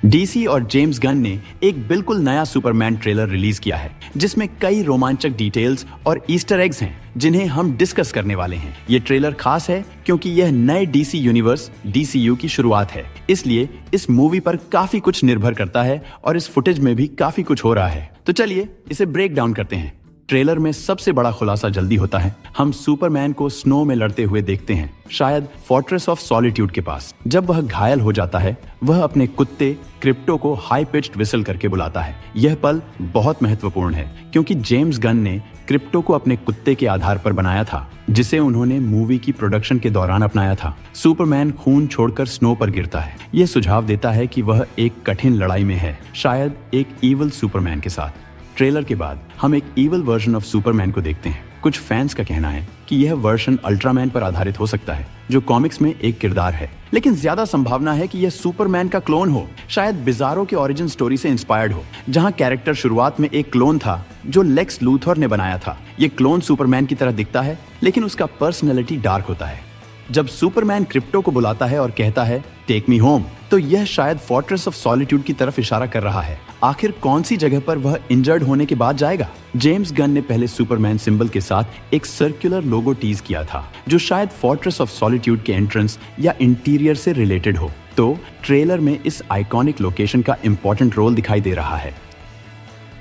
DC और James Gunn ने एक बिल्कुल नया सुपरमैन ट्रेलर रिलीज किया है जिसमें कई रोमांचक डिटेल्स और ईस्टर एग्स हैं जिन्हें हम डिस्कस करने वाले हैं। ये ट्रेलर खास है क्योंकि यह नए डीसी यूनिवर्स डीसीयू की शुरुआत है, इसलिए इस मूवी पर काफी कुछ निर्भर करता है और इस फुटेज में भी काफी कुछ हो रहा है। तो चलिए इसे ब्रेक डाउन करते हैं। ट्रेलर में सबसे बड़ा खुलासा जल्दी होता है। हम सुपरमैन को स्नो में लड़ते हुए देखते हैं, शायद फोर्ट्रेस ऑफ सॉलिट्यूड के पास। जब वह घायल हो जाता है, वह अपने कुत्ते क्रिप्टो को हाई पिच्ड विसल करके बुलाता है। यह पल बहुत महत्वपूर्ण है क्योंकि जेम्स गन ने क्रिप्टो को अपने कुत्ते के आधार पर बनाया था, जिसे उन्होंने मूवी की प्रोडक्शन के दौरान अपनाया था। सुपरमैन खून छोड़कर स्नो पर गिरता है। यह सुझाव देता है कि वह एक कठिन लड़ाई में है, शायद एक ईवल सुपरमैन के साथ। ट्रेलर के बाद हम एक ईवल वर्जन ऑफ सुपरमैन को देखते हैं। कुछ फैंस का कहना है कि यह वर्जन अल्ट्रामैन पर आधारित हो सकता है, जो कॉमिक्स में एक किरदार है, लेकिन ज्यादा संभावना है कि यह सुपरमैन का क्लोन हो, शायद बिजारो के ओरिजिन स्टोरी से इंस्पायर्ड हो, जहां कैरेक्टर शुरुआत में एक क्लोन था जो लेक्स लूथर ने बनाया था। यह क्लोन सुपरमैन की तरह दिखता है, लेकिन उसका पर्सनैलिटी डार्क होता है। जब सुपरमैन क्रिप्टो को बुलाता है और कहता है टेक मी होम, तो यह शायद फोर्ट्रेस ऑफ सॉलिट्यूड की तरफ इशारा कर रहा है। आखिर कौन सी जगह पर वह इंजर्ड होने के बाद जाएगा? जेम्स गन ने पहले सुपरमैन सिंबल के साथ एक सर्कुलर लोगो टीज किया था, जो शायद फोर्ट्रेस ऑफ सॉलिट्यूड के एंट्रेंस या इंटीरियर से रिलेटेड हो। तो ट्रेलर में इस आइकॉनिक लोकेशन का इंपॉर्टेंट रोल दिखाई दे रहा है।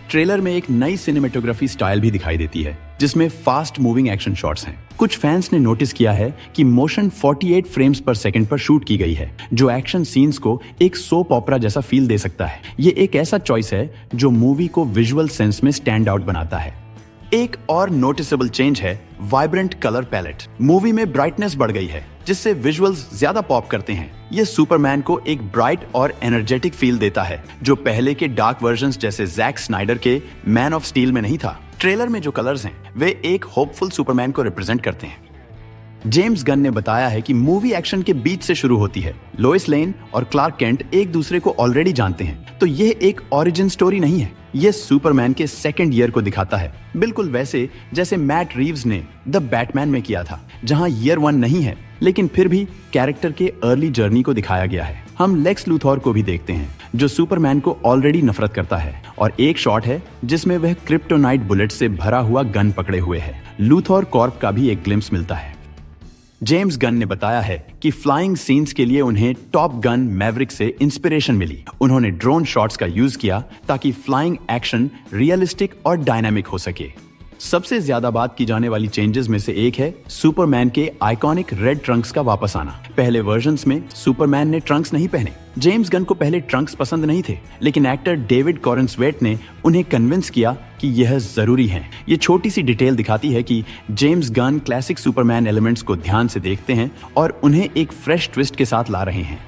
ट्रेलर में एक नई सिनेमेटोग्राफी स्टाइल भी दिखाई देती है, जिसमें फास्ट मूविंग एक्शन शॉट्स हैं। कुछ फैंस ने नोटिस किया है कि मोशन 48 फ्रेम्स पर सेकंड पर शूट की गई है, जो एक्शन सीन्स को एक सोप ओपेरा जैसा फील दे सकता है। ये एक ऐसा चॉइस है जो मूवी को विजुअल सेंस में स्टैंड आउट बनाता है। एक और नोटिसेबल चेंज है वाइब्रेंट कलर पैलेट। मूवी में ब्राइटनेस बढ़ गई है, जिससे विजुअल्स ज्यादा पॉप करते हैं। यह सुपरमैन को एक ब्राइट और एनर्जेटिक फील देता है, जो पहले के डार्क वर्जन्स जैसे जैक स्नाइडर के मैन ऑफ स्टील में नहीं था। ट्रेलर में जो कलर्स हैं, वे एक होपफुल सुपरमैन को रिप्रेजेंट करते हैं। जेम्स गन ने बताया है कि मूवी एक्शन के बीच से शुरू होती है। लोइस लेन और क्लार्क केंट एक दूसरे को ऑलरेडी जानते हैं, तो यह एक ओरिजिन स्टोरी नहीं है। यह सुपरमैन के सेकंड ईयर को दिखाता है, बिल्कुल वैसे जैसे मैट रीव्स ने द बैटमैन में किया था, जहां ईयर 1 नहीं है, लेकिन फिर भी कैरेक्टर के अर्ली जर्नी को दिखाया गया है। हम लेक्स लूथर को भी देखते हैं, जो सुपरमैन को ऑलरेडी नफरत करता है, और एक शॉट है जिसमें वह क्रिप्टोनाइट बुलेट से भरा हुआ गन पकड़े हुए है। लूथर कॉर्प का भी एक ग्लिम्स मिलता है। जेम्स गन ने बताया है कि फ्लाइंग सीन्स के लिए उन्हें टॉप गन मैवरिक से इंस्पिरेशन मिली। उन्होंने ड्रोन शॉट्स का यूज किया ताकि फ्लाइंग एक्शन रियलिस्टिक और डायनामिक हो सके। सबसे ज्यादा बात की जाने वाली चेंजेस में से एक है सुपरमैन के आइकॉनिक रेड ट्रंक्स का वापस आना। पहले वर्जन्स में सुपरमैन ने ट्रंक्स नहीं पहने। जेम्स गन को पहले ट्रंक्स पसंद नहीं थे, लेकिन एक्टर डेविड कॉरेंसवेट ने उन्हें कन्विंस किया कि यह जरूरी है। ये छोटी सी डिटेल दिखाती है कि James Gunn classic Superman elements को ध्यान से देखते हैं और उन्हें एक फ्रेश ट्विस्ट के साथ ला रहे हैं।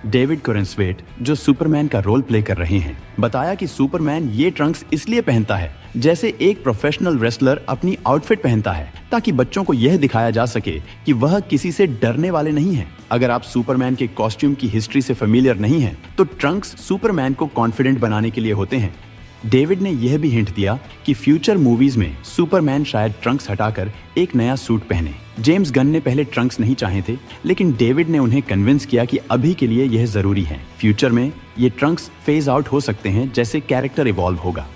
डेविड कॉरेंसवेट, जो सुपरमैन का रोल प्ले कर रहे हैं, बताया कि सुपरमैन ये ट्रंक्स इसलिए पहनता है जैसे एक प्रोफेशनल रेसलर अपनी आउटफिट पहनता है, ताकि बच्चों को यह दिखाया जा सके कि वह किसी से डरने वाले नहीं हैं। अगर आप सुपरमैन के कॉस्ट्यूम की हिस्ट्री से फेमिलियर नहीं हैं, तो ट्रंक्स सुपरमैन को कॉन्फिडेंट बनाने के लिए होते हैं। डेविड ने यह भी हिंट दिया कि फ्यूचर मूवीज में सुपरमैन शायद ट्रंक्स हटाकर एक नया सूट पहने। जेम्स गन ने पहले ट्रंक्स नहीं चाहे थे, लेकिन डेविड ने उन्हें कन्विंस किया कि अभी के लिए यह जरूरी है। फ्यूचर में ये ट्रंक्स फेज आउट हो सकते हैं जैसे कैरेक्टर इवॉल्व होगा।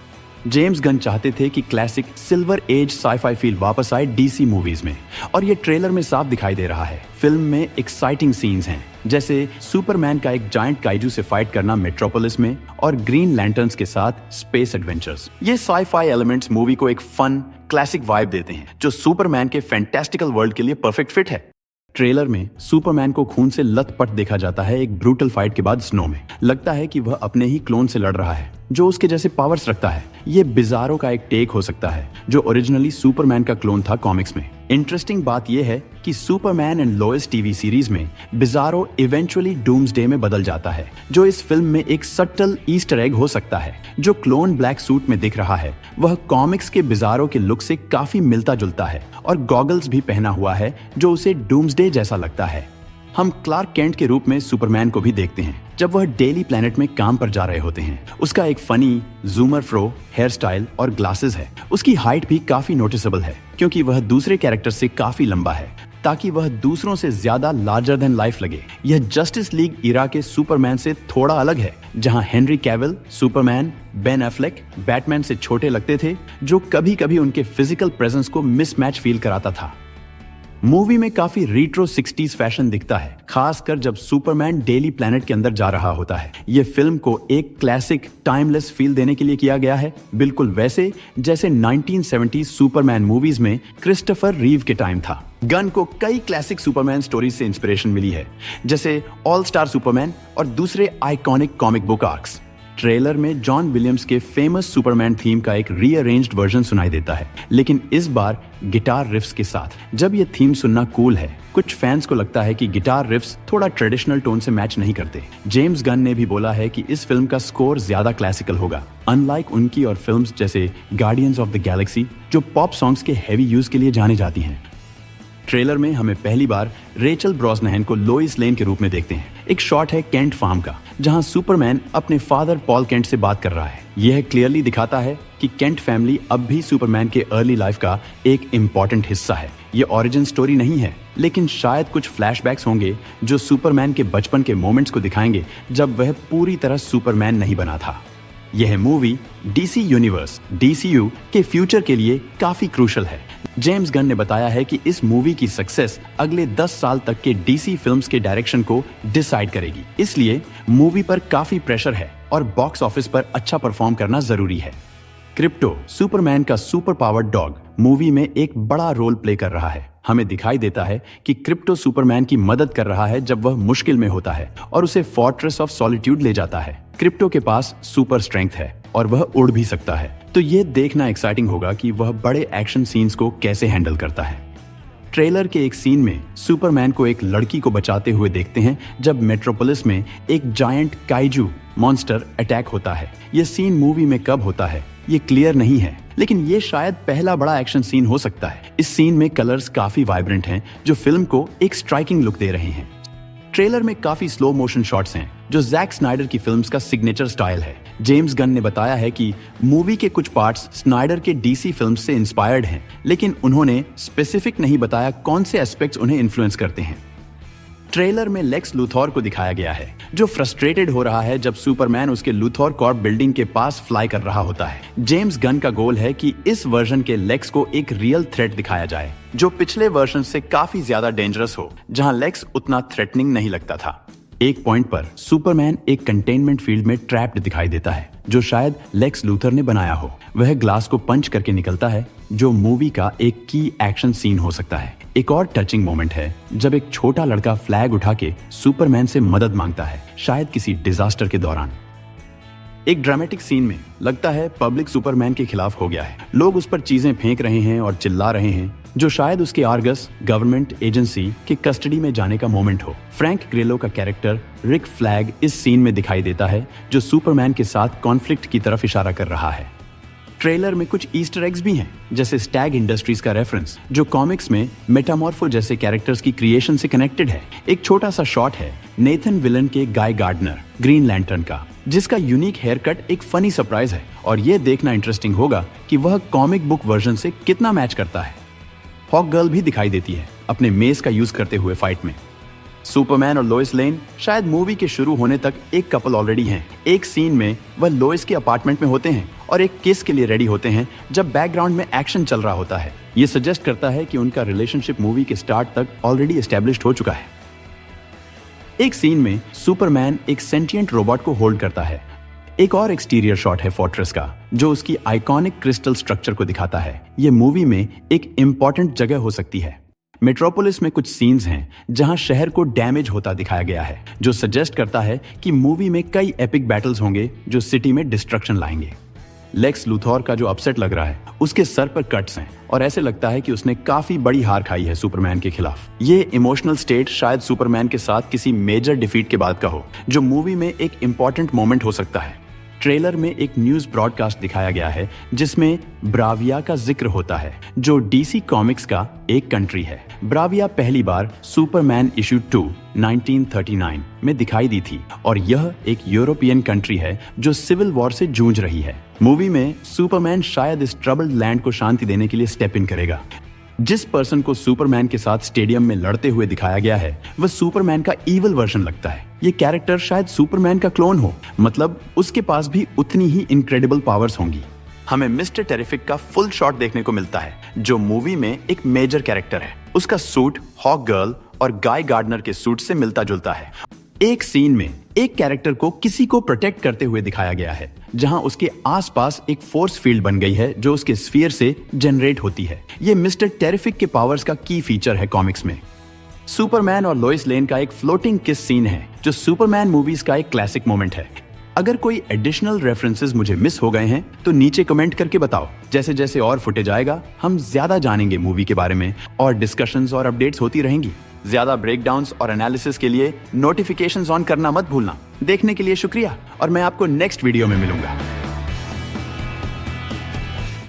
जेम्स गन चाहते थे कि classic silver age sci-fi feel वापस आए डीसी मूवीज में, और ये ट्रेलर में साफ दिखाई दे रहा है। फिल्म में एक्साइटिंग सीन्स हैं, जैसे सुपरमैन का एक जायंट काइजू से फाइट करना मेट्रोपोलिस में, और ग्रीन लैंटर्न्स के साथ स्पेस एडवेंचर्स। ये साई-फाई एलिमेंट्स मूवी को एक फन क्लासिक वाइब देते हैं, जो सुपरमैन के फैंटास्टिकल वर्ल्ड के लिए परफेक्ट फिट है। ट्रेलर में सुपरमैन को खून से लथपथ देखा जाता है एक ब्रूटल फाइट के बाद स्नो में। लगता है कि वह अपने ही क्लोन से लड़ रहा है, जो उसके जैसे पावर्स रखता है। ये बिजारो का एक टेक हो सकता है, जो ओरिजिनली सुपरमैन का क्लोन था कॉमिक्स में। इंटरेस्टिंग बात यह है कि Superman and Lois TV series में बिजारो इवेंचुअली डूम्सडे में बदल जाता है, जो इस फिल्म में एक सटल ईस्टर एग हो सकता है। जो क्लोन ब्लैक सूट में दिख रहा है, वह कॉमिक्स के बिजारो के लुक से काफी मिलता जुलता है, और गॉगल्स भी पहना हुआ है जो उसे डूम्सडे जैसा लगता है। हम क्लार्क केंट के रूप में सुपरमैन को भी देखते हैं जब वह डेली प्लैनेट में काम पर जा रहे होते हैं। उसका एक फनी जूमर फ्रो हेयर स्टाइल और ग्लासेस है। उसकी हाइट भी काफी नोटिसेबल है, क्योंकि वह दूसरे कैरेक्टर से काफी लंबा है। ताकि वह दूसरों से ज्यादा लार्जर देन लाइफ लगे। यह जस्टिस लीग इरा के सुपरमैन से थोड़ा अलग है, जहां Henry Cavill Superman Ben Affleck Batman से छोटे लगते थे, जो कभी कभी उनके फिजिकल प्रेजेंस को मिसमैच फील कराता था। मूवी में काफी रिट्रो 60s फैशन दिखता है, खासकर जब सुपरमैन डेली प्लैनेट के अंदर जा रहा होता है। यह फिल्म को एक क्लासिक टाइमलेस फील देने के लिए किया गया है, बिल्कुल वैसे जैसे 1970s सुपरमैन मूवीज में क्रिस्टोफर रीव के टाइम था। गन को कई क्लासिक सुपरमैन स्टोरीज से इंस्पिरेशन मिली है, जैसे ऑल स्टार सुपरमैन और दूसरे iconic comic book arcs. Trailer में जॉन विलियम्स के फेमस सुपरमैन थीम का एक रीअरेंज्ड वर्जन सुनाई देता है, लेकिन इस बार गिटार रिफ्स के साथ। जब ये थीम सुनना कूल है, कुछ फैंस को लगता है कि गिटार रिफ्स थोड़ा ट्रेडिशनल टोन से मैच नहीं करते। जेम्स गन ने भी बोला है कि इस फिल्म का स्कोर ज्यादा क्लासिकल होगा, अनलाइक उनकी और फिल्म्स जैसे गार्डियंस ऑफ द गैलेक्सी, जो पॉप सॉन्ग्स के हैवी यूज के लिए जाने जाती हैं। ट्रेलर में हमें पहली बार रेचल ब्रॉसनहन को लोइस लेन के रूप में देखते हैं। एक शॉट है केंट फार्म का, जहां सुपरमैन अपने फादर पॉल केंट से बात कर रहा है। यह क्लियरली दिखाता है कि केंट फैमिली अब भी सुपरमैन के अर्ली लाइफ का एक इम्पॉर्टेंट हिस्सा है। यह ओरिजिन स्टोरी नहीं है, लेकिन शायद कुछ फ्लैशबैक्स होंगे जो सुपरमैन के बचपन के मोमेंट्स को दिखाएंगे जब वह पूरी तरह सुपरमैन नहीं बना था। यह मूवी डीसी यूनिवर्स DCU के फ्यूचर के लिए काफी क्रूशल है। जेम्स गन ने बताया है कि इस मूवी की सक्सेस अगले 10 साल तक के DC फिल्म्स के डायरेक्शन को डिसाइड करेगी, इसलिए मूवी पर काफी प्रेशर है और बॉक्स ऑफिस पर अच्छा परफॉर्म करना जरूरी है। क्रिप्टो सुपरमैन का सुपर पावर्ड डॉग मूवी में एक बड़ा रोल प्ले कर रहा है। हमें दिखाई देता है कि क्रिप्टो सुपरमैन की मदद कर रहा है जब वह मुश्किल में होता है और उसे फोर्ट्रेस ऑफ सॉलिट्यूड ले जाता है। क्रिप्टो के पास सुपर स्ट्रेंथ है और वह उड़ भी सकता है, तो ये देखना एक्साइटिंग होगा कि वह बड़े एक्शन सीन्स को कैसे हैंडल करता है। ट्रेलर के एक सीन में सुपरमैन को एक लड़की को बचाते हुए देखते हैं जब मेट्रोपोलिस में एक जायंट काइजू मॉन्स्टर अटैक होता है। यह सीन मूवी में कब होता है ये क्लियर नहीं है, लेकिन ये शायद पहला बड़ा एक्शन सीन हो सकता है। इस सीन में कलर्स काफी वाइब्रेंट हैं, जो फिल्म को एक स्ट्राइकिंग लुक दे रहे हैं। ट्रेलर में काफी स्लो मोशन शॉट्स हैं, जो जैक स्नाइडर की फिल्म्स का सिग्नेचर स्टाइल है। जेम्स गन ने बताया है कि मूवी के कुछ पार्ट्स स्नाइडर के DC फिल्म्स से इंस्पायर्ड हैं, लेकिन उन्होंने स्पेसिफिक नहीं बताया कौन से एस्पेक्ट्स उन्हें इन्फ्लुएंस करते हैं। ट्रेलर में लेक्स लूथोर को दिखाया गया है, जो फ्रस्ट्रेटेड हो रहा है जब सुपरमैन उसके लूथोर कॉर्प बिल्डिंग के पास फ्लाई कर रहा होता है। जेम्स गन का गोल है कि इस वर्जन के लेक्स को एक रियल थ्रेट दिखाया जाए, जो पिछले वर्जन से काफी ज्यादा डेंजरस हो, जहां लेक्स उतना थ्रेटनिंग नहीं लगता था। एक पॉइंट पर सुपरमैन एक कंटेनमेंट फील्ड में ट्रैप्ड दिखाई देता है, जो शायद लेक्स लूथर ने बनाया हो। वह ग्लास को पंच करके निकलता है, जो मूवी का एक की एक्शन सीन हो सकता है। एक और टचिंग मोमेंट है जब एक छोटा लड़का फ्लैग उठा के सुपरमैन से मदद मांगता है, शायद किसी डिजास्टर के दौरान। एक ड्रामेटिक सीन में लगता है पब्लिक सुपरमैन के खिलाफ हो गया है। लोग उस पर चीजें फेंक रहे हैं और चिल्ला रहे हैं, जो शायद उसके आर्गस गवर्नमेंट एजेंसी के कस्टडी में जाने का मोमेंट हो। फ्रैंक ग्रेलो का कैरेक्टर रिक फ्लैग इस सीन में दिखाई देता है, जो सुपरमैन के साथ कॉन्फ्लिक्ट की तरफ इशारा कर रहा है। ट्रेलर में कुछ ईस्टर एग्स भी हैं, जैसे स्टैग इंडस्ट्रीज का रेफरेंस, जो कॉमिक्स में मेटामॉर्फो जैसे कैरेक्टर्स की क्रिएशन से कनेक्टेड है। एक छोटा सा शॉट है नेथन विलन के गाय गार्डनर ग्रीन लैंटर्न का, जिसका यूनिक हेयर कट एक फनी सरप्राइज है, और यह देखना इंटरेस्टिंग होगा कि वह कॉमिक बुक वर्जन से कितना मैच करता है। हॉक गर्ल भी दिखाई देती है अपने मेस का यूज करते हुए फाइट में। सुपरमैन और लोइस लेन शायद मूवी के शुरू होने तक एक कपल ऑलरेडी हैं। एक सीन में वह लोइस के अपार्टमेंट में होते हैं और एक किस के लिए रेडी होते हैं जब बैकग्राउंड में एक्शन चल रहा होता है। यह सजेस्ट करता है कि उनका रिलेशनशिप मूवी के स्टार्ट तक ऑलरेडी एस्टेब्लिश्ड हो चुका है। एक सीन में सुपरमैन एक सेंटिएंट रोबोट को होल्ड करता है। एक और एक्सटीरियर शॉट है फोर्ट्रेस का, जो उसकी आइकॉनिक क्रिस्टल स्ट्रक्चर को दिखाता है। यह मूवी में एक इंपॉर्टेंट जगह हो सकती है। मेट्रोपोलिस में कुछ सीन्स हैं जहां शहर को डैमेज होता दिखाया गया है, जो सजेस्ट करता है कि मूवी में कई एपिक बैटल्स होंगे जो सिटी में डिस्ट्रक्शन लाएंगे। लेक्स लूथोर का जो अपसेट लग रहा है, उसके सर पर कट्स हैं और ऐसे लगता है कि उसने काफी बड़ी हार खाई है सुपरमैन के खिलाफ। ये इमोशनल स्टेट शायद सुपरमैन के साथ किसी मेजर डिफीट के बाद का हो, जो मूवी में एक इंपॉर्टेंट मोमेंट हो सकता है। ट्रेलर में एक न्यूज ब्रॉडकास्ट दिखाया गया है जिसमें ब्राविया का जिक्र होता है, जो DC कॉमिक्स का एक कंट्री है। ब्राविया पहली बार सुपरमैन इशू 2 1939 में दिखाई दी थी और यह एक यूरोपियन कंट्री है जो सिविल वॉर से जूझ रही है। मूवी में सुपरमैन शायद इस ट्रबल्ड लैंड को शांति देने के लिए स्टेप इन करेगा। जिस पर्सन को सुपरमैन के साथ स्टेडियम में लड़ते हुए दिखाया गया है वह सुपरमैन का इविल वर्जन लगता है। ये कैरेक्टर शायद सुपरमैन का क्लोन हो, मतलब उसके पास भी उतनी ही इनक्रेडिबल पावर्स होंगी। हमें मिस्टर टेरिफिक का फुल शॉट देखने को मिलता है, जो मूवी में एक मेजर कैरेक्टर है। उसका सूट हॉक गर्ल और गाय गार्डनर के सूट से मिलता जुलता है। एक सीन में एक कैरेक्टर को किसी को प्रोटेक्ट करते हुए दिखाया गया है, जहां उसके आसपास एक फोर्स फील्ड बन गई है जो उसके स्फीयर से जनरेट होती है। ये मिस्टर टेरिफिक के पावर्स का की फीचर है कॉमिक्स में। सुपरमैन और लोइस लेन का एक फ्लोटिंग किस सीन है, जो सुपरमैन मूवीज का एक क्लासिक मोमेंट है। अगर कोई एडिशनल रेफरेंसेस मुझे मिस हो गए हैं तो नीचे कमेंट करके बताओ। जैसे जैसे और फुटेज आएगा हम ज्यादा जानेंगे मूवी के बारे में और डिस्कशंस और अपडेट्स होती रहेंगी। ज्यादा ब्रेकडाउन्स और एनालिसिस के लिए नोटिफिकेशंस ऑन करना मत भूलना। देखने के लिए शुक्रिया और मैं आपको नेक्स्ट वीडियो में मिलूंगा।